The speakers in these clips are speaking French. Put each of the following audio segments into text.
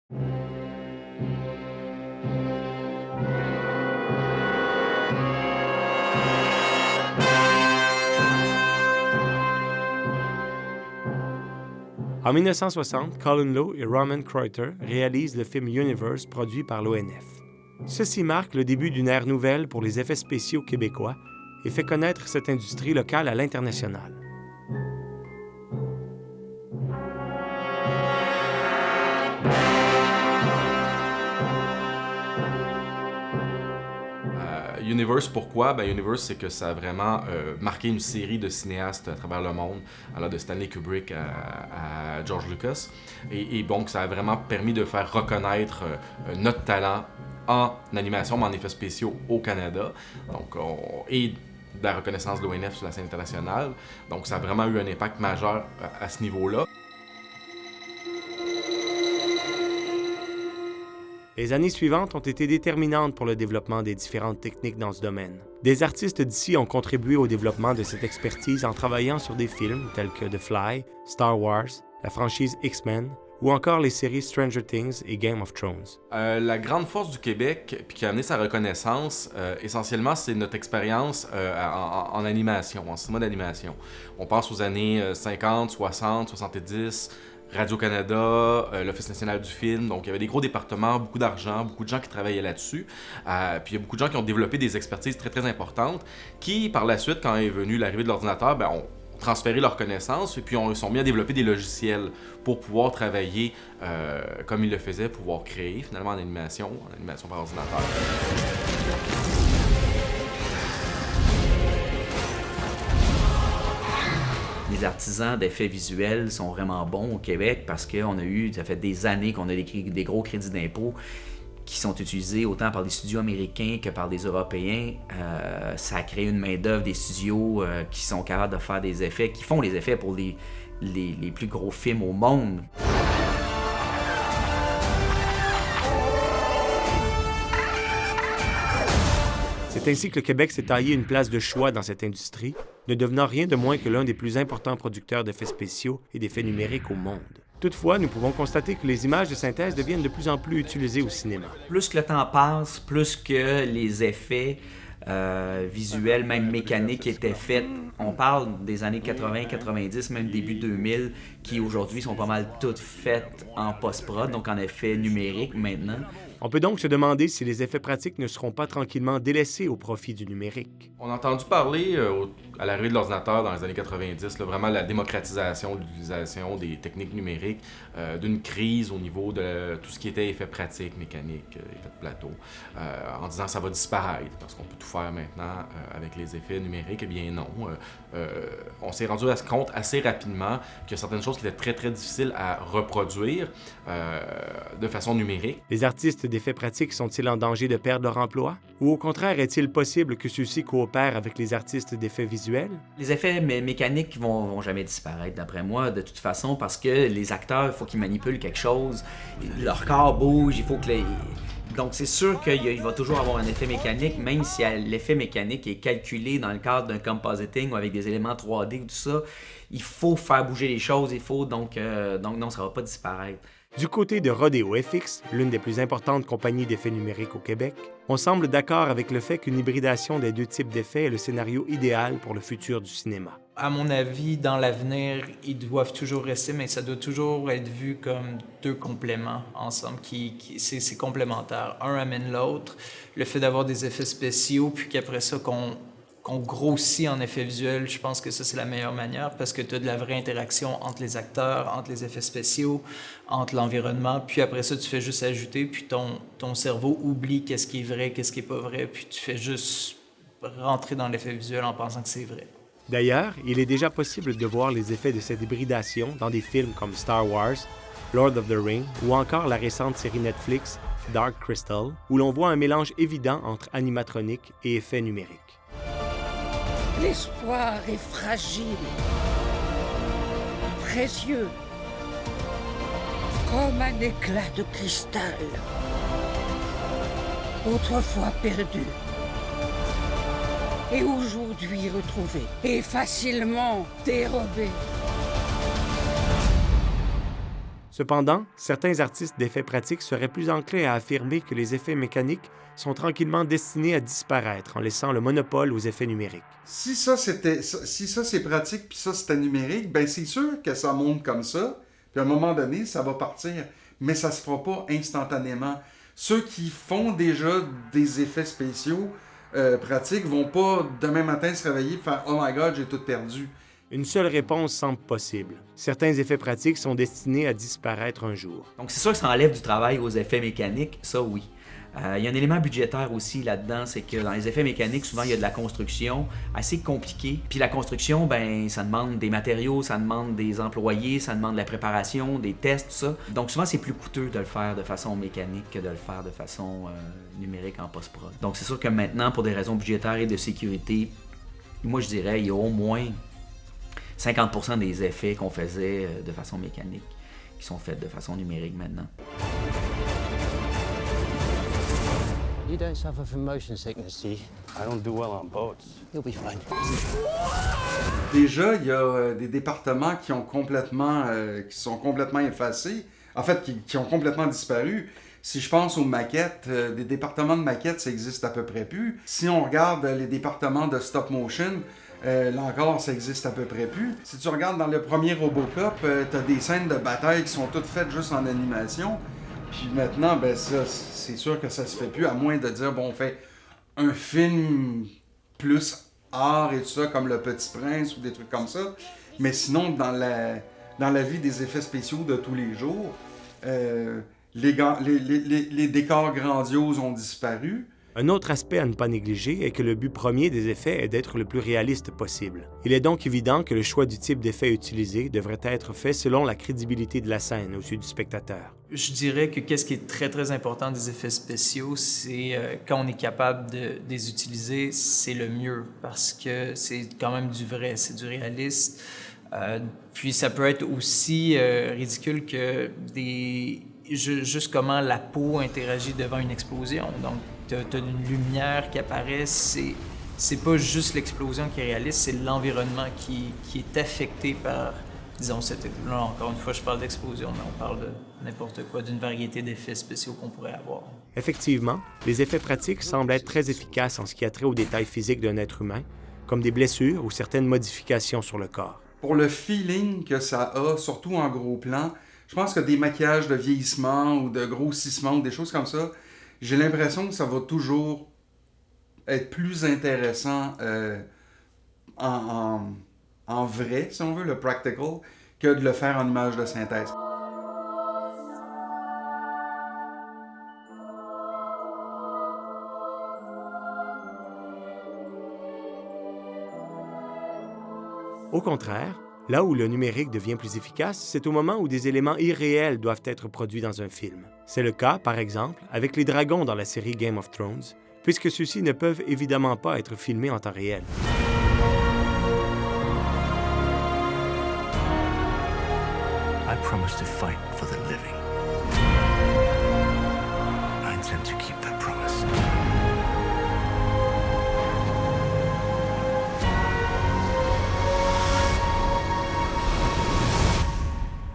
En 1960, Colin Lowe et Roman Kreuter réalisent le film Universe produit par l'ONF. Ceci marque le début d'une ère nouvelle pour les effets spéciaux québécois et fait connaître cette industrie locale à l'international. Universe, pourquoi? Universe, c'est que ça a vraiment marqué une série de cinéastes à travers le monde, alors de Stanley Kubrick à George Lucas. Et donc, ça a vraiment permis de faire reconnaître notre talent en animation, mais en effets spéciaux au Canada. Donc, et de la reconnaissance de l'ONF sur la scène internationale. Donc, ça a vraiment eu un impact majeur à ce niveau-là. Les années suivantes ont été déterminantes pour le développement des différentes techniques dans ce domaine. Des artistes d'ici ont contribué au développement de cette expertise en travaillant sur des films tels que The Fly, Star Wars, la franchise X-Men ou encore les séries Stranger Things et Game of Thrones. La grande force du Québec, puis qui a amené sa reconnaissance, essentiellement, c'est notre expérience en animation, en cinéma d'animation. On pense aux années 50, 60, 70, Radio-Canada, l'Office national du film. Donc, il y avait des gros départements, beaucoup d'argent, beaucoup de gens qui travaillaient là-dessus. Puis, il y a beaucoup de gens qui ont développé des expertises très, très importantes qui, par la suite, quand est venue l'arrivée de l'ordinateur, ont transféré leurs connaissances et puis ils sont mis à développer des logiciels pour pouvoir travailler comme ils le faisaient, pouvoir créer, finalement, en animation par ordinateur. Les artisans d'effets visuels sont vraiment bons au Québec parce ça fait des années qu'on a des gros crédits d'impôt qui sont utilisés autant par des studios américains que par des Européens. Ça a créé une main-d'œuvre des studios qui sont capables de faire des effets, qui font les effets pour les plus gros films au monde. C'est ainsi que le Québec s'est taillé une place de choix dans cette industrie, ne devenant rien de moins que l'un des plus importants producteurs d'effets spéciaux et d'effets numériques au monde. Toutefois, nous pouvons constater que les images de synthèse deviennent de plus en plus utilisées au cinéma. Plus que le temps passe, plus que les effets visuels, même mécaniques, étaient faits. On parle des années 80, 90, même début 2000, qui aujourd'hui sont pas mal toutes faites en post-prod, donc en effet numérique maintenant. On peut donc se demander si les effets pratiques ne seront pas tranquillement délaissés au profit du numérique. On a entendu parler à l'arrivée de l'ordinateur dans les années 90, vraiment la démocratisation de l'utilisation des techniques numériques, d'une crise au niveau de tout ce qui était effets pratiques, mécaniques, effets de plateau, en disant que ça va disparaître parce qu'on peut tout faire maintenant avec les effets numériques. Eh bien non. On s'est rendu compte assez rapidement qu'il y a certaines choses qui étaient très très difficiles à reproduire de façon numérique. Les artistes d'effets pratiques sont-ils en danger de perdre leur emploi? Ou au contraire, est-il possible que ceux-ci coopèrent avec les artistes d'effets visuels? Les effets mécaniques vont jamais disparaître, d'après moi, de toute façon, parce que les acteurs, il faut qu'ils manipulent quelque chose, leur corps bouge, il faut que Donc, c'est sûr qu'il va toujours avoir un effet mécanique, même si l'effet mécanique est calculé dans le cadre d'un compositing ou avec des éléments 3D ou tout ça. Il faut faire bouger les choses, donc non, ça ne va pas disparaître. Du côté de Rodeo FX, l'une des plus importantes compagnies d'effets numériques au Québec, on semble d'accord avec le fait qu'une hybridation des deux types d'effets est le scénario idéal pour le futur du cinéma. À mon avis, dans l'avenir, ils doivent toujours rester, mais ça doit toujours être vu comme deux compléments ensemble, c'est complémentaire. Un amène l'autre. Le fait d'avoir des effets spéciaux, puis qu'après ça, qu'on grossit en effets visuels, je pense que ça, c'est la meilleure manière parce que tu as de la vraie interaction entre les acteurs, entre les effets spéciaux, entre l'environnement. Puis après ça, tu fais juste ajouter, puis ton cerveau oublie qu'est-ce qui est vrai, qu'est-ce qui est pas vrai, puis tu fais juste rentrer dans l'effet visuel en pensant que c'est vrai. D'ailleurs, il est déjà possible de voir les effets de cette hybridation dans des films comme Star Wars, Lord of the Rings ou encore la récente série Netflix Dark Crystal, où l'on voit un mélange évident entre animatronique et effets numériques. L'espoir est fragile, précieux, comme un éclat de cristal, autrefois perdu, et aujourd'hui retrouvé, et facilement dérobé. Cependant, certains artistes d'effets pratiques seraient plus enclins à affirmer que les effets mécaniques sont tranquillement destinés à disparaître en laissant le monopole aux effets numériques. Si ça c'est pratique puis ça c'était numérique, ben c'est sûr que ça monte comme ça, puis à un moment donné, ça va partir, mais ça se fera pas instantanément. Ceux qui font déjà des effets spéciaux pratiques vont pas demain matin se réveiller et faire « Oh my God, j'ai tout perdu ». Une seule réponse semble possible. Certains effets pratiques sont destinés à disparaître un jour. Donc c'est sûr que ça enlève du travail aux effets mécaniques, ça oui. Il y a un élément budgétaire aussi là-dedans, c'est que dans les effets mécaniques, souvent il y a de la construction assez compliquée. Puis la construction, ben ça demande des matériaux, ça demande des employés, ça demande de la préparation, des tests, tout ça. Donc souvent c'est plus coûteux de le faire de façon mécanique que de le faire de façon numérique en post-prod. Donc c'est sûr que maintenant, pour des raisons budgétaires et de sécurité, moi je dirais il y a au moins 50% des effets qu'on faisait de façon mécanique qui sont faits de façon numérique maintenant. You don't suffer from motion sickness, do you? I don't do well on boats. You'll be fine. Déjà, il y a des départements qui sont complètement effacés, en fait, qui ont complètement disparu. Si je pense aux maquettes, des départements de maquettes, ça existe à peu près plus. Si on regarde les départements de stop motion, là encore, ça existe à peu près plus. Si tu regardes dans le premier Robocop, t'as des scènes de bataille qui sont toutes faites juste en animation. Puis maintenant, ben ça, c'est sûr que ça se fait plus, à moins de dire, bon, on fait un film plus art et tout ça, comme Le Petit Prince ou des trucs comme ça. Mais sinon, dans la vie des effets spéciaux de tous les jours, les décors grandioses ont disparu. Un autre aspect à ne pas négliger est que le but premier des effets est d'être le plus réaliste possible. Il est donc évident que le choix du type d'effet utilisé devrait être fait selon la crédibilité de la scène aux yeux du spectateur. Je dirais que qu'est-ce qui est très, très important des effets spéciaux, c'est quand on est capable de les utiliser, c'est le mieux, parce que c'est quand même du vrai, c'est du réaliste. Puis ça peut être aussi ridicule que juste comment la peau interagit devant une explosion. Donc, t'as une lumière qui apparaît, c'est pas juste l'explosion qui est réaliste, c'est l'environnement qui est affecté par, disons, là, encore une fois, je parle d'explosion, mais on parle de n'importe quoi, d'une variété d'effets spéciaux qu'on pourrait avoir. Effectivement, les effets pratiques semblent être très efficaces en ce qui a trait aux détails physiques d'un être humain, comme des blessures ou certaines modifications sur le corps. Pour le feeling que ça a, surtout en gros plan, je pense que des maquillages de vieillissement ou de grossissement ou des choses comme ça, j'ai l'impression que ça va toujours être plus intéressant en vrai, si on veut, le practical, que de le faire en image de synthèse. Au contraire, là où le numérique devient plus efficace, c'est au moment où des éléments irréels doivent être produits dans un film. C'est le cas, par exemple, avec les dragons dans la série Game of Thrones, puisque ceux-ci ne peuvent évidemment pas être filmés en temps réel. I promise to fight for the living. I intend to keep that promise.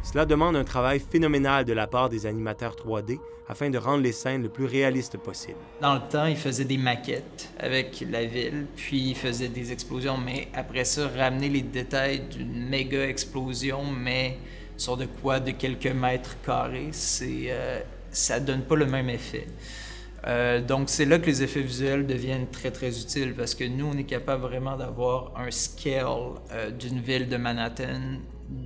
Cela demande un travail phénoménal de la part des animateurs 3D afin de rendre les scènes le plus réalistes possible. Dans le temps, ils faisaient des maquettes avec la ville, puis ils faisaient des explosions, mais après ça, ramener les détails d'une méga explosion, mais sur de quoi de quelques mètres carrés, ça donne pas le même effet. Donc c'est là que les effets visuels deviennent très très utiles, parce que nous, on est capable vraiment d'avoir un scale d'une ville de Manhattan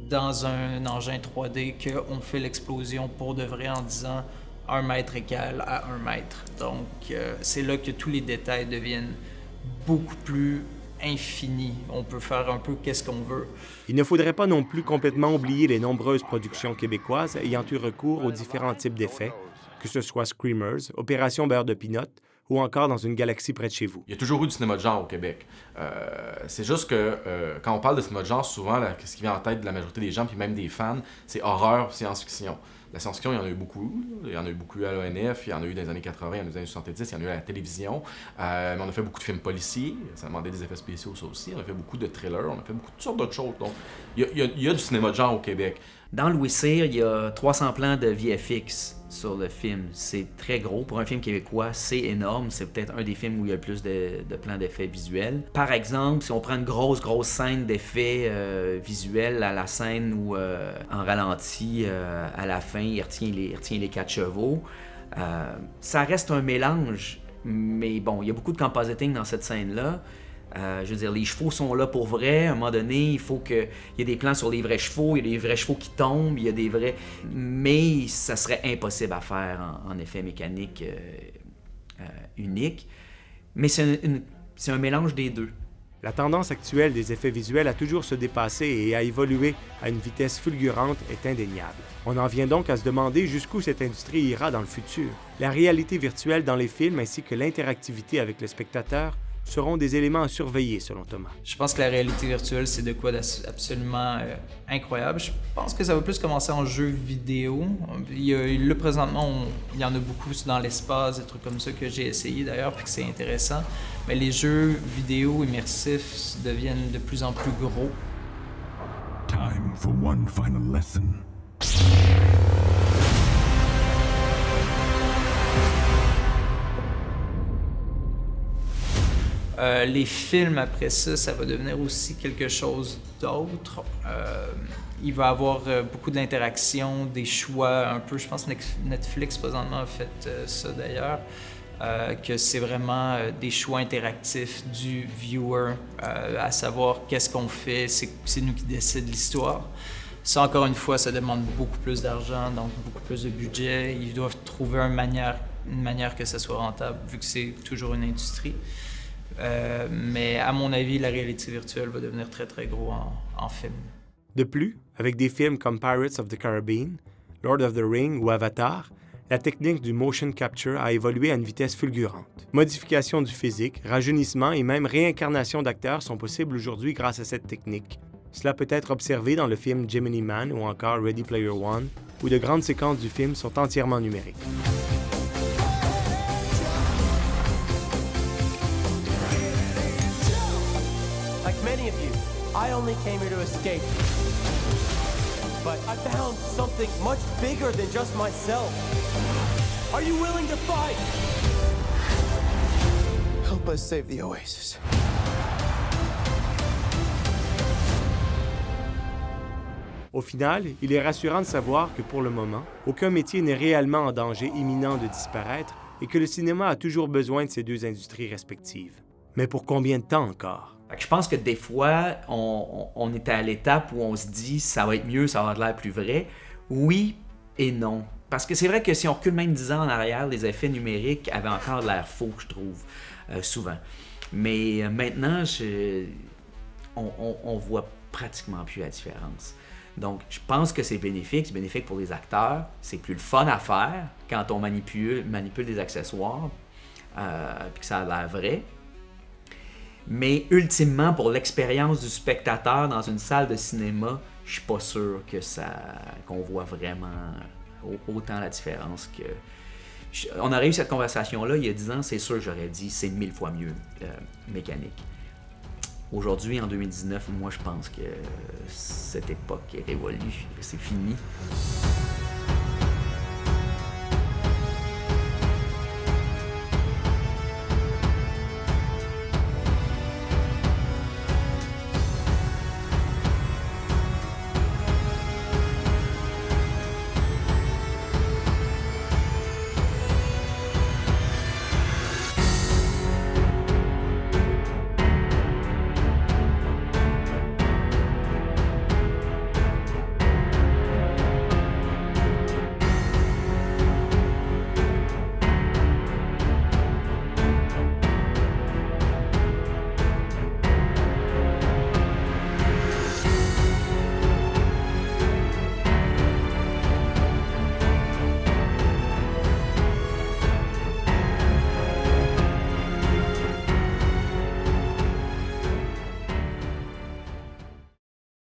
dans un engin 3D qu'on fait l'explosion pour de vrai en disant 1 mètre égale à 1 mètre. Donc c'est là que tous les détails deviennent beaucoup plus infinis. On peut faire un peu qu'est-ce qu'on veut. Il ne faudrait pas non plus complètement oublier les nombreuses productions québécoises ayant eu recours aux différents types d'effets, que ce soit Screamers, Opération Beurre de Pinot ou encore Dans une galaxie près de chez vous. Il y a toujours eu du cinéma de genre au Québec. C'est juste que quand on parle de cinéma de genre, souvent, ce qui vient en tête de la majorité des gens, puis même des fans, c'est horreur, science-fiction. La science-fiction, il y en a eu beaucoup. Il y en a eu beaucoup à l'ONF, il y en a eu dans les années 80, il y en a eu dans les années 70, il y en a eu à la télévision. Mais on a fait beaucoup de films policiers, ça demandait des effets spéciaux, ça aussi. On a fait beaucoup de thrillers, on a fait beaucoup de toutes sortes d'autres choses. Donc, il y a du cinéma de genre au Québec. Dans Louis Cyr, il y a 300 plans de VFX sur le film. C'est très gros. Pour un film québécois, c'est énorme. C'est peut-être un des films où il y a le plus de plans d'effets visuels. Par exemple, si on prend une grosse scène d'effets visuels à la scène où, en ralenti, à la fin, il retient les 4 chevaux, ça reste un mélange. Mais bon, il y a beaucoup de compositing dans cette scène-là. Je veux dire, les chevaux sont là pour vrai. À un moment donné, il faut qu'il y ait des plans sur les vrais chevaux, il y a des vrais chevaux qui tombent, il y a des vrais... Mais ça serait impossible à faire en effet mécanique unique. Mais c'est un mélange des deux. La tendance actuelle des effets visuels a toujours se dépassé et à évoluer à une vitesse fulgurante est indéniable. On en vient donc à se demander jusqu'où cette industrie ira dans le futur. La réalité virtuelle dans les films ainsi que l'interactivité avec le spectateur seront des éléments à surveiller, selon Thomas. Je pense que la réalité virtuelle, c'est de quoi d'absolument incroyable. Je pense que ça va plus commencer en jeu vidéo. Là, présentement, il y en a beaucoup dans l'espace, des trucs comme ça que j'ai essayé d'ailleurs, puis que c'est intéressant. Mais les jeux vidéo immersifs deviennent de plus en plus gros. Time for one final lesson. Les films, après ça va devenir aussi quelque chose d'autre. Il va y avoir beaucoup d'interaction, des choix, un peu, je pense que Netflix présentement a fait ça d'ailleurs, que c'est vraiment des choix interactifs du viewer, à savoir qu'est-ce qu'on fait, c'est nous qui décident l'histoire. Ça, encore une fois, ça demande beaucoup plus d'argent, donc beaucoup plus de budget. Ils doivent trouver une manière que ça soit rentable, vu que c'est toujours une industrie. Mais à mon avis, la réalité virtuelle va devenir très très gros en film. De plus, avec des films comme Pirates of the Caribbean, Lord of the Rings ou Avatar, la technique du motion capture a évolué à une vitesse fulgurante. Modification du physique, rajeunissement et même réincarnation d'acteurs sont possibles aujourd'hui grâce à cette technique. Cela peut être observé dans le film Gemini Man ou encore Ready Player One, où de grandes séquences du film sont entièrement numériques. Like many of you, I only came here to escape. But I found something much bigger than just myself. Are you willing to fight? Help us save the Oasis. Au final, il est rassurant de savoir que pour le moment, aucun métier n'est réellement en danger imminent de disparaître et que le cinéma a toujours besoin de ces deux industries respectives. Mais pour combien de temps encore? Je pense que des fois, on est à l'étape où on se dit ça va être mieux, ça va avoir l'air plus vrai. Oui et non. Parce que c'est vrai que si on recule même 10 ans en arrière, les effets numériques avaient encore l'air faux, je trouve, souvent. Mais maintenant, on voit pratiquement plus la différence. Donc, je pense que c'est bénéfique pour les acteurs. C'est plus le fun à faire quand on manipule des accessoires, puis que ça a l'air vrai. Mais ultimement, pour l'expérience du spectateur dans une salle de cinéma, je suis pas sûr qu'on voit vraiment autant la différence que... On aurait eu cette conversation-là il y a 10 ans, c'est sûr que j'aurais dit c'est 1000 fois mieux mécanique. Aujourd'hui, en 2019, moi je pense que cette époque est révolue, c'est fini.